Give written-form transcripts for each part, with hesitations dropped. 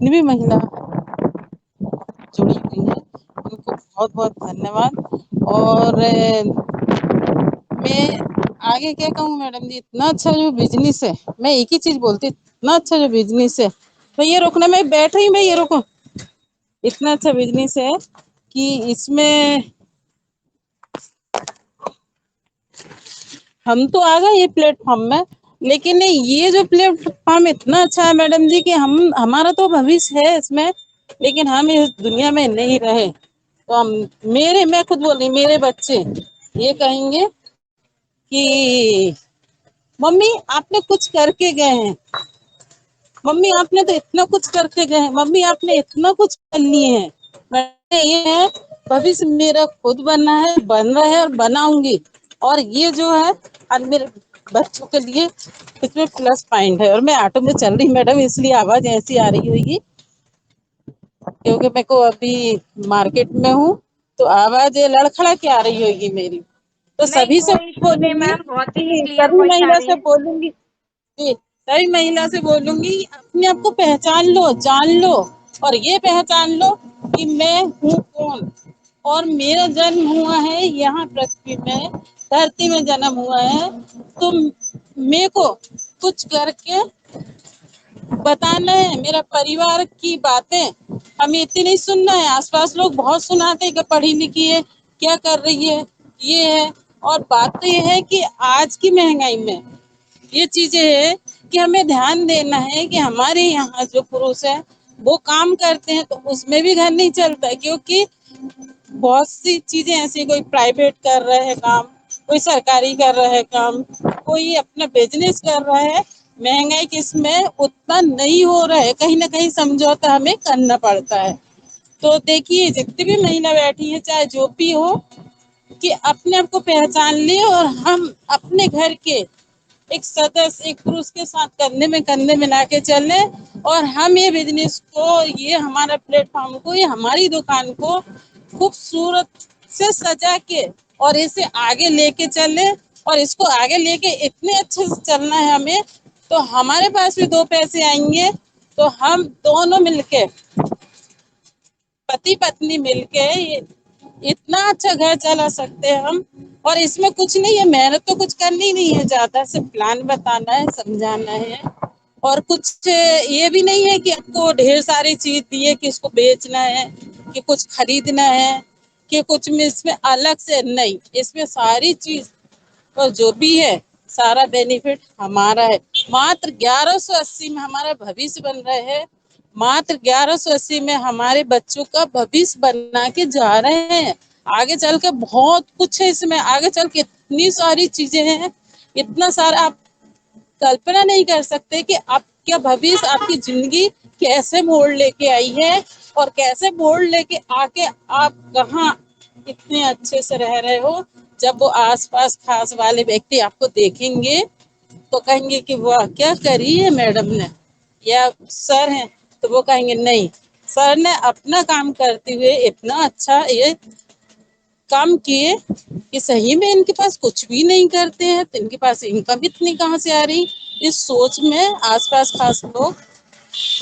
जितनी भी महिला जुड़ी हुई है उनको बहुत बहुत धन्यवाद। और मैं आगे क्या कहूँ मैडम जी, इतना अच्छा जो बिजनेस है, मैं एक ही चीज बोलती, इतना अच्छा जो बिजनेस है, तो ये रोकना, मैं बैठ रही, मैं ये रोको, इतना अच्छा बिजनेस है कि इसमें हम तो आ गए ये प्लेटफॉर्म में, लेकिन ये जो प्लेटफॉर्म इतना अच्छा है मैडम जी कि हम, हमारा तो भविष्य है इसमें, लेकिन हम इस दुनिया में नहीं रहे तो हम, मेरे, मैं खुद बोल रही, मेरे बच्चे ये कहेंगे कि मम्मी आपने कुछ करके गए हैं, मम्मी आपने तो इतना कुछ करके गए हैं, मम्मी आपने इतना कुछ कर लिए हैं। मैं ये है, भविष्य मेरा खुद बनना है, बन रहा है और बनाऊंगी। और ये जो है आज मेरे बच्चों के लिए इसमें प्लस पॉइंट है। और मैं ऑटो में चल रही मैडम, इसलिए आवाज ऐसी आ रही होगी, क्योंकि मैं को अभी मार्केट में हूँ, तो आवाज ये लड़खड़ा के आ रही होगी मेरी। तो नहीं, सभी से कोई इशू नहीं बोलूंगी मैम, बहुत ही कि क्लियर सभी वॉइस आ महिला रही से है। बोलूंगी जी, सभी महिला से बोलूंगी अपने आप को पहचान लो, जान लो, और ये पहचान लो कि मैं हूँ कौन। और मेरा जन्म हुआ है यहाँ पृथ्वी में, धरती में जन्म हुआ है, तो मेरे को कुछ करके बताना है। मेरा परिवार की बातें हमें इतनी नहीं सुनना है, आसपास लोग बहुत सुनाते हैं कि पढ़ी लिखी है, क्या कर रही है, ये है। और बात तो ये है कि आज की महंगाई में ये चीजें है कि हमें ध्यान देना है कि हमारे यहाँ जो पुरुष है वो काम करते हैं, तो उसमें भी घर नहीं चलता है, क्योंकि बहुत सी चीजें ऐसी, कोई प्राइवेट कर रहा है काम, कोई सरकारी कर रहा है काम, कोई अपना बिजनेस कर रहा है। महंगाई किसमें उतना नहीं हो रहा है, कहीं ना कहीं समझौता हमें करना पड़ता है। तो देखिए जितनी भी महिला बैठी है, चाहे जो भी हो, कि अपने आप को पहचान ले, और हम अपने घर के एक सदस्य, एक पुरुष के साथ कंधे में कंधे मिला के चले, और हम ये बिजनेस को, ये हमारा प्लेटफॉर्म को, ये हमारी दुकान को खूबसूरत से सजा के और इसे आगे लेके चले। और इसको आगे लेके इतने अच्छे से चलना है हमें, तो हमारे पास भी दो पैसे आएंगे, तो हम दोनों मिलके, पति पत्नी मिलके इतना अच्छा घर चला सकते हैं हम। और इसमें कुछ नहीं है, मेहनत तो कुछ करनी नहीं है ज्यादा, सिर्फ प्लान बताना है, समझाना है। और कुछ ये भी नहीं है कि आपको ढेर सारी चीज दिए कि इसको बेचना है, कि कुछ खरीदना है, कि कुछ में इसमें अलग से नहीं, इसमें सारी चीज और जो भी है सारा बेनिफिट हमारा है। मात्र 1180 में हमारा भविष्य बन रहे हैं, मात्र 1180 में हमारे बच्चों का भविष्य बना के जा रहे हैं। आगे चल के बहुत कुछ है इसमें, आगे चल के इतनी सारी चीजें हैं, इतना सारा आप कल्पना नहीं कर सकते कि आपका भविष्य, आपकी जिंदगी कैसे मोड़ लेके आई है, और कैसे मोड़ लेके आके आप कहाँ इतने अच्छे से रह रहे हो। जब वो आसपास खास वाले व्यक्ति आपको देखेंगे तो कहेंगे कि वाह क्या करी है मैडम ने, या सर हैं तो वो कहेंगे नहीं, सर ने अपना काम करते हुए इतना अच्छा ये काम किए कि सही में इनके पास कुछ भी नहीं करते हैं, तो इनके पास इनकम इतनी कहाँ से आ रही। इस सोच में आसपास खास लोग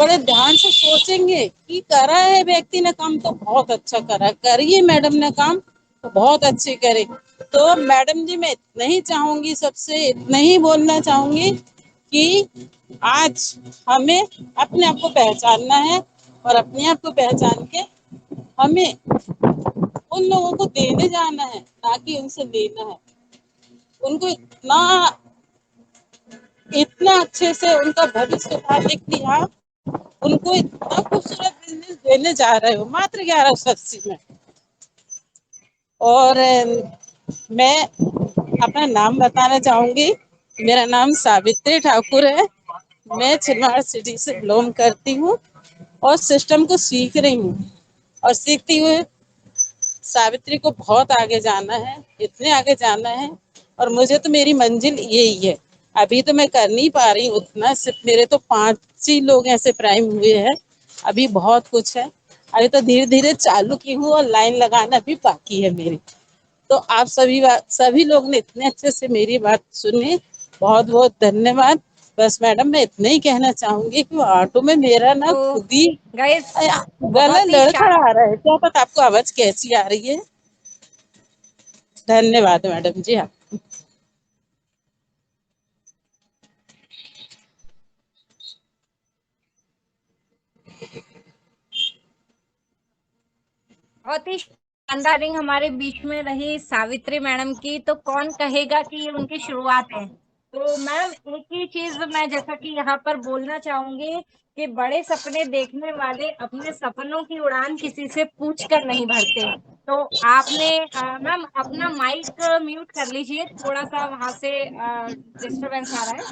बड़े ध्यान से सोचेंगे कि करा है व्यक्ति ने काम तो बहुत अच्छा करा, करिए मैडम ने काम तो बहुत अच्छे करे। तो मैडम जी मैं इतना ही चाहूंगी, सबसे इतना ही बोलना चाहूंगी कि आज हमें अपने आप को पहचानना है, और अपने आप को पहचान के हमें उन लोगों को देने जाना है, ना कि उनसे लेना है। उनको इतना इतना अच्छे से उनका भविष्य था, देख लिया, उनको इतना खूबसूरत बिजनेस देने जा रहे हो मात्र 1180 में। और मैं अपना नाम बताना चाहूंगी, मेरा नाम सावित्री ठाकुर है, मैं छिंदवाड़ा सिटी से बिलोंग करती हूँ, और सिस्टम को सीख रही हूँ, और सीखती हुए सावित्री को बहुत आगे जाना है, इतने आगे जाना है। और मुझे तो मेरी मंजिल यही है, अभी तो मैं कर नहीं पा रही हूँ उतना, सिर्फ मेरे तो 5 ही लोग ऐसे प्राइम हुए हैं, अभी बहुत कुछ है, अभी तो धीरे धीरे चालू की हूँ, और लाइन लगाना भी बाकी है मेरी। तो आप सभी लोग ने इतने अच्छे से मेरी बात सुनी, बहुत बहुत धन्यवाद। बस मैडम मैं इतना ही कहना चाहूंगी कि वो ऑटो में मेरा ना तो खुद ही गाइस गला बहुत ही लड़खड़ा आ रहा है। क्या पता आपको आवाज कैसी आ रही है। धन्यवाद मैडम जी। हाँ। बहुत ही शानदार रिंग हमारे बीच में रही सावित्री मैडम की, तो कौन कहेगा कि ये उनकी शुरुआत है। तो मैम एक ही चीज मैं जैसा कि यहाँ पर बोलना चाहूंगी कि बड़े सपने देखने वाले अपने सपनों की उड़ान किसी से पूछ कर नहीं भरते। तो आपने मैम अपना माइक म्यूट कर लीजिए, थोड़ा सा वहां से डिस्टरबेंस आ रहा है।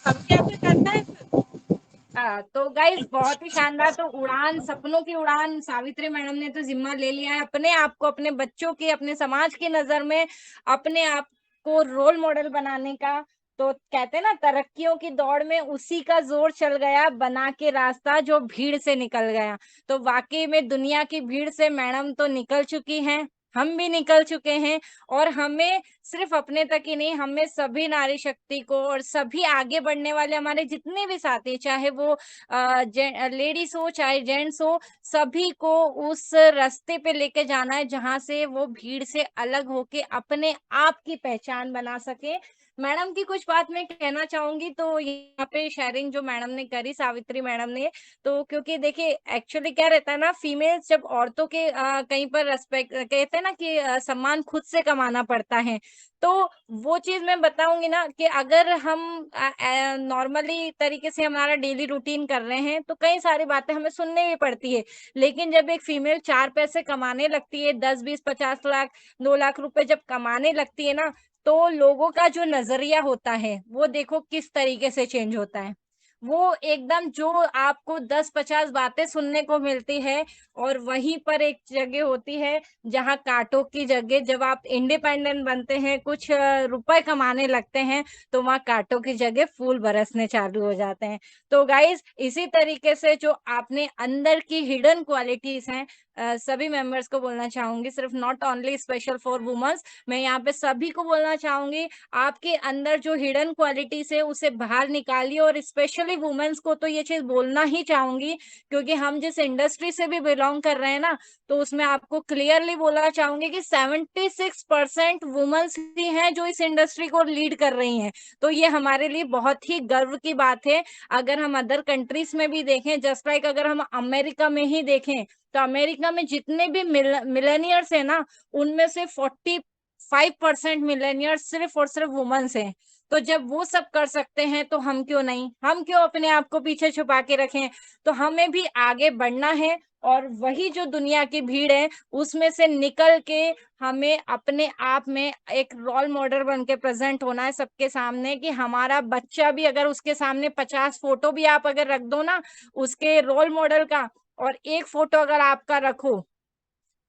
अब क्या करना है। तो गाइज बहुत ही शानदार। तो उड़ान, सपनों की उड़ान सावित्री मैडम ने तो जिम्मा ले लिया है अपने आप को, अपने बच्चों की, अपने समाज की नजर में अपने आप को रोल मॉडल बनाने का। तो कहते हैं ना, तरक्कियों की दौड़ में उसी का जोर चल गया, बना के रास्ता जो भीड़ से निकल गया। तो वाकई में दुनिया की भीड़ से मैडम तो निकल चुकी हैं, हम भी निकल चुके हैं। और हमें सिर्फ अपने तक ही नहीं, हमें सभी नारी शक्ति को और सभी आगे बढ़ने वाले हमारे जितने भी साथी, चाहे वो लेडीज हो चाहे जेंट्स हो, सभी को उस रास्ते पे लेके जाना है जहां से वो भीड़ से अलग होके अपने आप की पहचान बना सके। मैडम की कुछ बात मैं कहना चाहूंगी। तो यहाँ पे शेयरिंग जो मैडम ने करी, सावित्री मैडम ने, तो क्योंकि देखिए एक्चुअली क्या रहता है ना, फीमेल्स जब औरतों के कहीं पर रेस्पेक्ट कहते हैं ना कि सम्मान खुद से कमाना पड़ता है। तो वो चीज मैं बताऊंगी ना कि अगर हम नॉर्मली तरीके से हमारा डेली रूटीन कर रहे हैं तो कई सारी बातें हमें सुनने भी पड़ती है। लेकिन जब एक फीमेल चार पैसे कमाने लगती है, 10 20 50 लाख 2 लाख रुपए जब कमाने लगती है ना, तो लोगों का जो नजरिया होता है वो देखो किस तरीके से चेंज होता है। वो एकदम जो आपको 10 50 बातें सुनने को मिलती है, और वहीं पर एक जगह होती है जहाँ कांटों की जगह, जब आप इंडिपेंडेंट बनते हैं, कुछ रुपए कमाने लगते हैं, तो वहाँ कांटों की जगह फूल बरसने चालू हो जाते हैं। तो गाइस इसी तरीके से जो आपने अंदर की हिडन क्वालिटीज हैं, सभी मेंबर्स को बोलना चाहूंगी, सिर्फ not only special for womens, मैं यहाँ पे सभी को बोलना चाहूंगी, आपके अंदर जो हिडन क्वालिटीज है उसे बाहर निकालिए। और स्पेशली वुमेन्स को तो ये चीज बोलना ही चाहूंगी, क्योंकि हम जिस इंडस्ट्री से भी बिलोंग कर रहे हैं ना, तो उसमें आपको क्लियरली बोलना चाहूंगी कि 76% वुमेन्स ही हैं जो इस इंडस्ट्री को लीड कर रही हैं। तो ये हमारे लिए बहुत ही गर्व की बात है। अगर हम अदर कंट्रीज में भी देखें, जस्ट लाइक अगर हम अमेरिका में ही देखें, तो अमेरिका में जितने भी मिलेनियर्स है ना, उनमें से 45% मिलेनियर्स सिर्फ और सिर्फ वुमेन्स हैं। तो जब वो सब कर सकते हैं तो हम क्यों नहीं, हम क्यों अपने आप को पीछे छुपा के रखें। तो हमें भी आगे बढ़ना है, और वही जो दुनिया की भीड़ है उसमें से निकल के हमें अपने आप में एक रोल मॉडल बन के प्रेजेंट होना है सबके सामने, कि हमारा बच्चा भी, अगर उसके सामने 50 फोटो भी आप अगर रख दो ना उसके रोल मॉडल का, और एक फोटो अगर आपका रखो,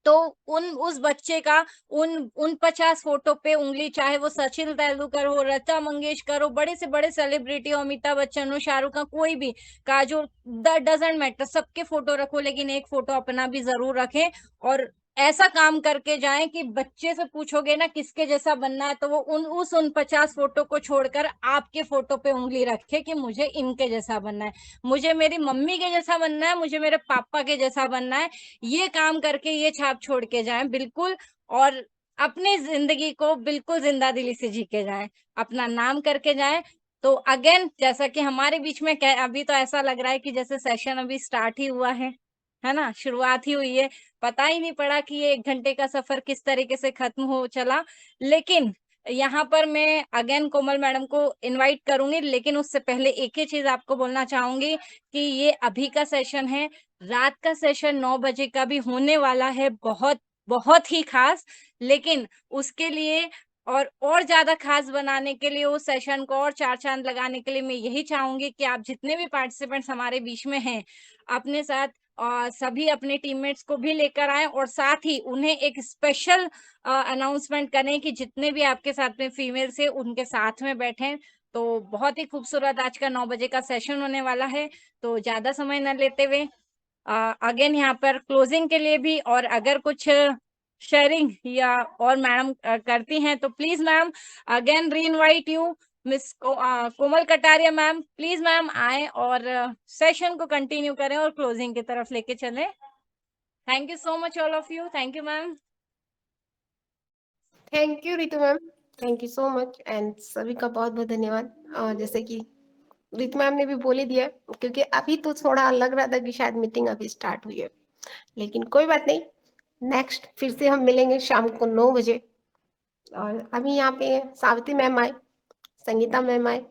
तो उन उस बच्चे का उन उन 50 फोटो पे उंगली, चाहे वो सचिन तेंदुलकर हो, लता मंगेशकर हो, बड़े से बड़े सेलिब्रिटी हो, अमिताभ बच्चन हो, शाहरुख खान, कोई भी, काजोल, डजेंट मैटर, सबके फोटो रखो, लेकिन एक फोटो अपना भी जरूर रखें। और ऐसा काम करके जाएं कि बच्चे से पूछोगे ना किसके जैसा बनना है, तो वो उन 50 फोटो को छोड़कर आपके फोटो पे उंगली रखे कि मुझे इनके जैसा बनना है, मुझे मेरी मम्मी के जैसा बनना है, मुझे मेरे पापा के जैसा बनना है। ये काम करके ये छाप छोड़ के जाएं बिल्कुल। और अपनी जिंदगी को बिल्कुल जिंदा दिली से जी के जाएं, अपना नाम करके जाएं। तो अगेन जैसा कि हमारे बीच में अभी तो ऐसा लग रहा है कि जैसे सेशन अभी स्टार्ट ही हुआ है ना, शुरुआत ही हुई है। पता ही नहीं पड़ा कि ये 1 घंटे का सफर किस तरीके से खत्म हो चला। लेकिन यहाँ पर मैं अगेन कोमल मैडम को इनवाइट करूंगी, लेकिन उससे पहले एक ही चीज आपको बोलना चाहूंगी कि ये अभी का सेशन है, रात का सेशन 9 बजे का भी होने वाला है, बहुत बहुत ही खास। लेकिन उसके लिए और ज्यादा खास बनाने के लिए, उस सेशन को और चार चांद लगाने के लिए, मैं यही चाहूंगी कि आप जितने भी पार्टिसिपेंट्स हमारे बीच में हैं, अपने साथ सभी अपने टीममेट्स को भी लेकर आए, और साथ ही उन्हें एक स्पेशल अनाउंसमेंट करें कि जितने भी आपके साथ में फीमेल्स है उनके साथ में बैठे। तो बहुत ही खूबसूरत आज का 9 बजे का सेशन होने वाला है। तो ज्यादा समय न लेते हुए अगेन यहाँ पर क्लोजिंग के लिए भी, और अगर कुछ शेयरिंग या और मैडम करती हैं तो प्लीज मैम, अगेन री invite you miss Komal Kataria ma'am, please ma'am आए और सेशन को कंटिन्यू करें और क्लोजिंग की तरफ लेके चलें। Thank you so much all of you. Thank you ma'am. Thank you Ritu ma'am, thank you so much and सभी का बहुत बहुत धन्यवाद। जैसे कि रितु मैम ने भी बोल ही दिया, क्योंकि अभी तो थोड़ा लग रहा था कि शायद मीटिंग अभी स्टार्ट हुई है, लेकिन कोई बात नहीं, नेक्स्ट फिर से हम मिलेंगे शाम को 9 बजे। और अभी यहाँ पे सावित्री मैम आए, संगीता मैम आए,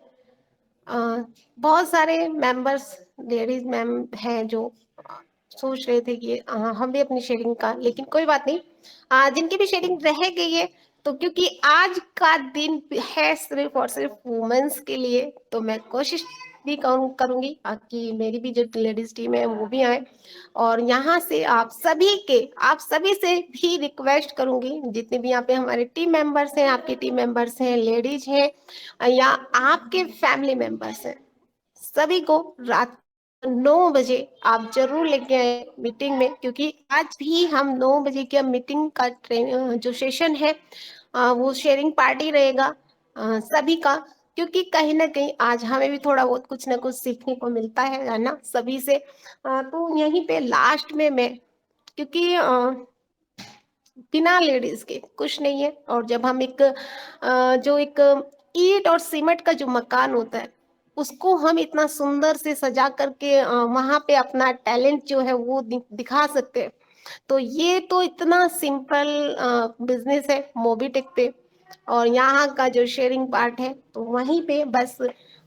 बहुत सारे मेंबर्स लेडीज मैम हैं जो सोच रहे थे कि हम भी अपनी शेयरिंग का, लेकिन कोई बात नहीं, जिनकी भी शेयरिंग रह गई है, तो क्योंकि आज का दिन है सिर्फ और सिर्फ वुमेन्स के लिए, तो मैं कोशिश भी करूंगी कि मेरी भी जो लेडीज टीम है वो भी आए। और यहाँ से आप सभी से भी रिक्वेस्ट करूंगी, जितने भी यहाँ पे हमारे टीम मेंबर्स हैं, आपके टीम मेंबर्स हैं, लेडीज हैं या आपके फैमिली मेंबर्स हैं, सभी को रात 9 बजे आप जरूर लेके आए मीटिंग में, क्योंकि आज भी हम 9 बजे की मीटिंग का जो सेशन है वो शेयरिंग पार्टी रहेगा सभी का, क्योंकि कहीं ना कहीं आज हमें भी थोड़ा बहुत कुछ ना कुछ सीखने को मिलता है ना सभी से। तो यहीं पे लास्ट में मैं, क्योंकि बिना लेडीज के कुछ नहीं है, और जब हम जो एक ईंट और सीमेंट का जो मकान होता है उसको हम इतना सुंदर से सजा करके वहां पे अपना टैलेंट जो है वो दिखा सकते हैं, तो ये तो इतना सिंपल बिजनेस है मोबीटेक पे। और यहाँ का जो शेयरिंग पार्ट है तो वहीं पे बस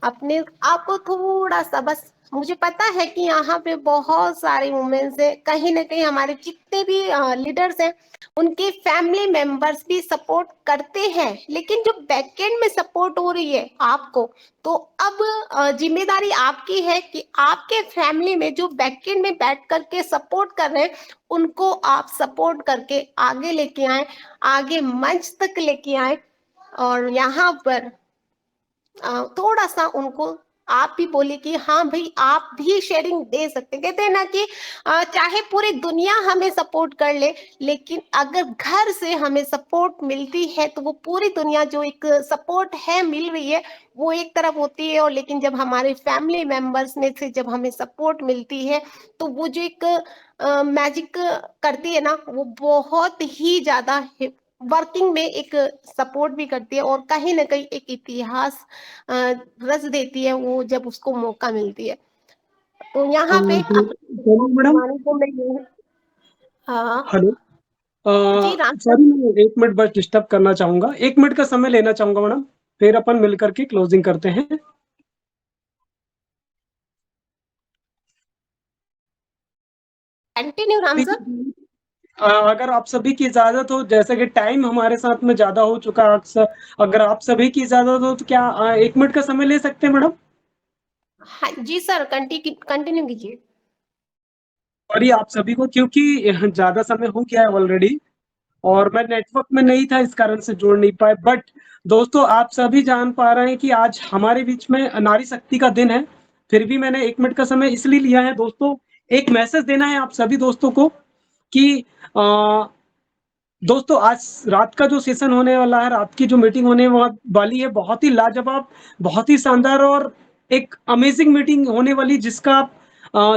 अपने आपको थोड़ा सा, बस मुझे पता है कि यहाँ पे बहुत सारे वुमेन्स है, कहीं ना कहीं हमारे जितने भी लीडर्स हैं उनके फैमिली मेंबर्स भी सपोर्ट करते हैं, लेकिन जो बैकएंड में सपोर्ट हो रही है आपको, तो अब जिम्मेदारी आपकी है कि आपके फैमिली में जो बैकएंड में बैठ करके सपोर्ट कर रहे हैं उनको आप सपोर्ट करके आगे लेके आए, आगे मंच तक लेके आए। और यहाँ पर थोड़ा सा उनको आप भी बोले कि हाँ भाई आप भी शेयरिंग दे सकते हैं। कहते हैं ना कि चाहे पूरी दुनिया हमें सपोर्ट कर ले, लेकिन अगर घर से हमें सपोर्ट मिलती है तो वो पूरी दुनिया जो एक सपोर्ट है मिल रही है वो एक तरफ होती है, और लेकिन जब हमारे फैमिली मेंबर्स में से जब हमें सपोर्ट मिलती है तो वो जो एक मैजिक करती है ना, वो बहुत ही ज्यादा वर्किंग में एक सपोर्ट भी करती है, और कहीं ना कहीं एक इतिहास रच देती है वो जब उसको मौका मिलती है। तो यहाँ पे मैडम, हेलो, जी राम सर, सॉरी मैं 1 मिनट बस डिस्टर्ब करना चाहूंगा, 1 मिनट का समय लेना चाहूंगा मैडम, फिर अपन मिल करके क्लोजिंग करते हैं। Continue Ram sir. अगर आप सभी की इजाजत हो, जैसे कि टाइम हमारे साथ में ज्यादा हो चुका है अक्सर, अगर आप सभी की इजाजत हो तो क्या 1 मिनट का समय ले सकते हैं मैडम? हाँ जी सर, कंटिन्यू कीजिए। सॉरी आप सभी को, क्योंकि ज्यादा समय हो गया है ऑलरेडी और मैं नेटवर्क में नहीं था, इस कारण से जोड़ नहीं पाए। बट दोस्तों, आप सभी जान पा रहे हैं कि आज हमारे बीच में नारी शक्ति का दिन है, फिर भी मैंने 1 मिनट का समय इसलिए लिया है दोस्तों, एक मैसेज देना है आप सभी दोस्तों को कि दोस्तों आज रात का जो सेशन होने वाला है, रात की जो मीटिंग होने वाली है, बहुत ही लाजवाब, बहुत ही शानदार और एक अमेजिंग मीटिंग होने वाली, जिसका आप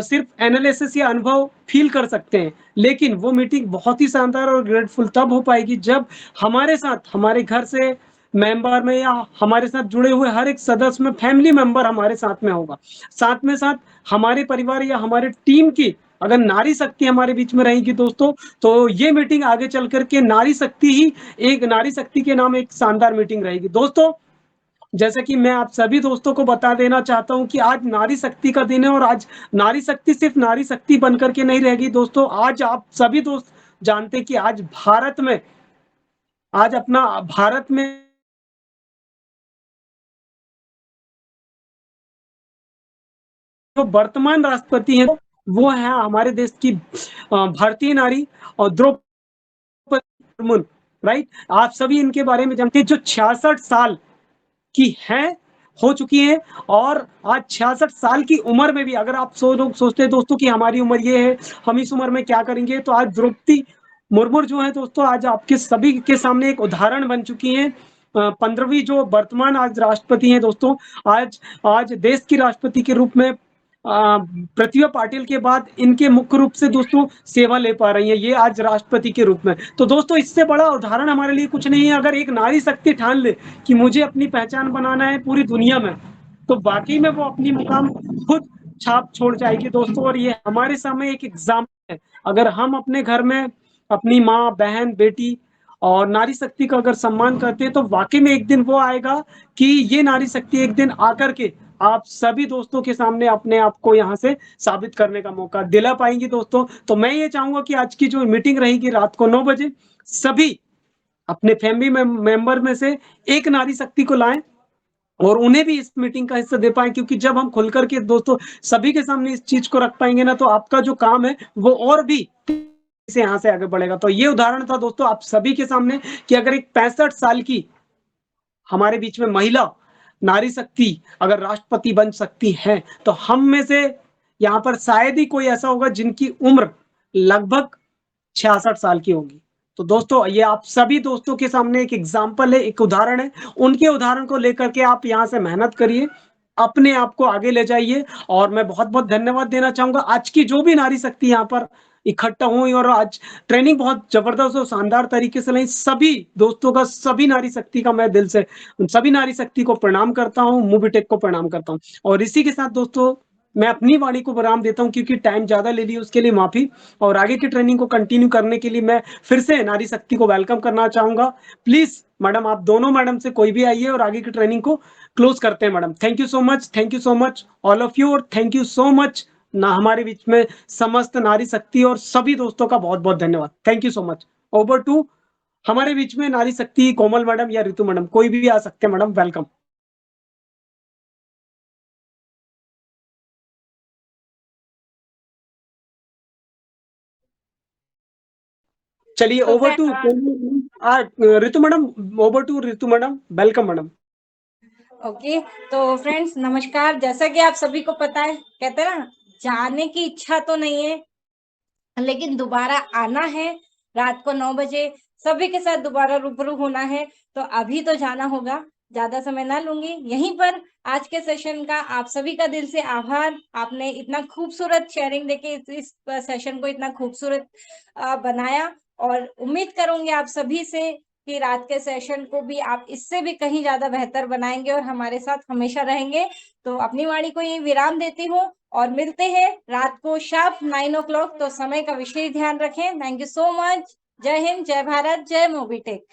सिर्फ एनालिसिस या अनुभव फील कर सकते हैं, लेकिन वो मीटिंग बहुत ही शानदार और ग्रेटफुल तब हो पाएगी जब हमारे साथ, हमारे घर से मेंबर में या हमारे साथ जुड़े हुए हर एक सदस्य में फैमिली मेंबर हमारे साथ में होगा, साथ में साथ हमारे परिवार या हमारे टीम की अगर नारी शक्ति हमारे बीच में रहेगी दोस्तों, तो ये मीटिंग आगे चल करके नारी शक्ति के नाम एक शानदार मीटिंग रहेगी दोस्तों। जैसे कि मैं आप सभी दोस्तों को बता देना चाहता हूं कि आज नारी शक्ति का दिन है, और आज नारी शक्ति सिर्फ नारी शक्ति बनकर के नहीं रहेगी दोस्तों। आज आप सभी दोस्त जानते हैं कि आज अपना भारत में जो वर्तमान राष्ट्रपति हैं वो है हमारे देश की भारतीय नारी और द्रौपदी मुर्मू, राइट। आप सभी इनके बारे में जानते हैं, जो 66 साल की हैं, हो चुकी हैं, और आज 66 साल की उम्र में भी अगर आप लोग सोचते हैं दोस्तों कि हमारी उम्र ये है, हम इस उम्र में क्या करेंगे, तो आज द्रौपदी मुर्मू जो है दोस्तों, आज आपके सभी के सामने एक उदाहरण बन चुकी हैं 15वीं जो वर्तमान आज राष्ट्रपति हैं दोस्तों, आज देश की राष्ट्रपति के रूप में प्रतिभा पाटिल के बाद इनके मुख्य रूप से दोस्तों सेवा ले पा रही हैं, ये आज राष्ट्रपति के रूप में। तो दोस्तों इससे बड़ा उदाहरण हमारे लिए कुछ नहीं है। अगर एक नारी शक्ति ठान ले कि मुझे अपनी पहचान बनाना है पूरी दुनिया में, तो वाक़ई में वो अपनी मुकाम खुद छाप छोड़ जाएगी दोस्तों। और ये हमारे सामने एक एग्ज़ाम्पल है। अगर हम अपने घर में अपनी माँ, बहन, बेटी और नारी शक्ति का अगर सम्मान करते हैं, तो वाक़ई में एक दिन वो आएगा कि ये नारी शक्ति एक दिन आकर के आप सभी दोस्तों के सामने अपने आप को यहाँ से साबित करने का मौका दिला पाएँगी दोस्तों। तो मैं ये चाहूँगा कि आज की जो मीटिंग रहेगी रात को 9 बजे, सभी अपने फैमिली मेंबर में से एक नारी शक्ति को लाएँ और उन्हें भी इस मीटिंग का हिस्सा दे पाएँ, क्योंकि जब हम खुल कर के दोस्तों सभी के सामने इस चीज़ को रख पाएँगे ना, तो आपका जो काम है वो और भी से यहाँ से आगे बढ़ेगा। तो ये उदाहरण था दोस्तों आप सभी के सामने कि अगर एक 65 साल की हमारे बीच में महिला नारी शक्ति अगर राष्ट्रपति बन सकती है, तो हम में से यहाँ पर शायद ही कोई ऐसा होगा जिनकी उम्र लगभग 66 साल की होगी। तो दोस्तों ये आप सभी दोस्तों के सामने एक एग्जाम्पल है, एक उदाहरण है। उनके उदाहरण को लेकर के आप यहाँ से मेहनत करिए, अपने आप को आगे ले जाइए। और मैं बहुत-बहुत धन्यवाद देना चाहूँगा आज की जो भी नारी शक्ति यहाँ पर इकट्ठा हुई और आज ट्रेनिंग बहुत ज़बरदस्त और शानदार तरीके से ली। सभी दोस्तों का, सभी नारी शक्ति का मैं दिल से उन सभी नारी शक्ति को प्रणाम करता हूँ, मूवीटेक को प्रणाम करता हूँ। और इसी के साथ दोस्तों मैं अपनी वाणी को विराम देता हूँ, क्योंकि टाइम ज़्यादा ले लिया उसके लिए माफ़ी। और आगे की ट्रेनिंग को कंटिन्यू करने के लिए मैं फिर से नारी शक्ति को वेलकम करना चाहूँगा। प्लीज़ मैडम, आप दोनों मैडम से कोई भी आइए और आगे की ट्रेनिंग को क्लोज़ करते हैं madam. Thank you so much all of you. और थैंक यू सो मच ना हमारे बीच में समस्त नारी शक्ति और सभी दोस्तों का बहुत-बहुत धन्यवाद। Thank you so much. Over to हमारे बीच में नारी शक्ति कोमल मैडम या रितु मैडम, कोई भी आ सकते हैं मैडम, वेलकम। चलिए तो over to Ritu madam, over to Ritu madam, welcome madam. Okay, तो फ्रेंड्स नमस्कार। जैसा कि आप सभी को पता है, कहते हैं ना, जाने की इच्छा तो नहीं है लेकिन दोबारा आना है। रात को 9 बजे सभी के साथ दोबारा रूबरू होना है, तो अभी तो जाना होगा। ज्यादा समय ना लूंगी, यहीं पर आज के सेशन का आप सभी का दिल से आभार। आपने इतना खूबसूरत शेयरिंग देके इस सेशन को इतना खूबसूरत बनाया, और उम्मीद करूंगी आप सभी से कि रात के सेशन को भी आप इससे भी कहीं ज्यादा बेहतर बनाएंगे और हमारे साथ हमेशा रहेंगे। तो अपनी वाणी को ये विराम देती हूँ और मिलते हैं रात को शार्प 9 o'clock। तो समय का विशेष ध्यान रखें। Thank you so much. जय हिंद, जय भारत, जय मोबीटेक।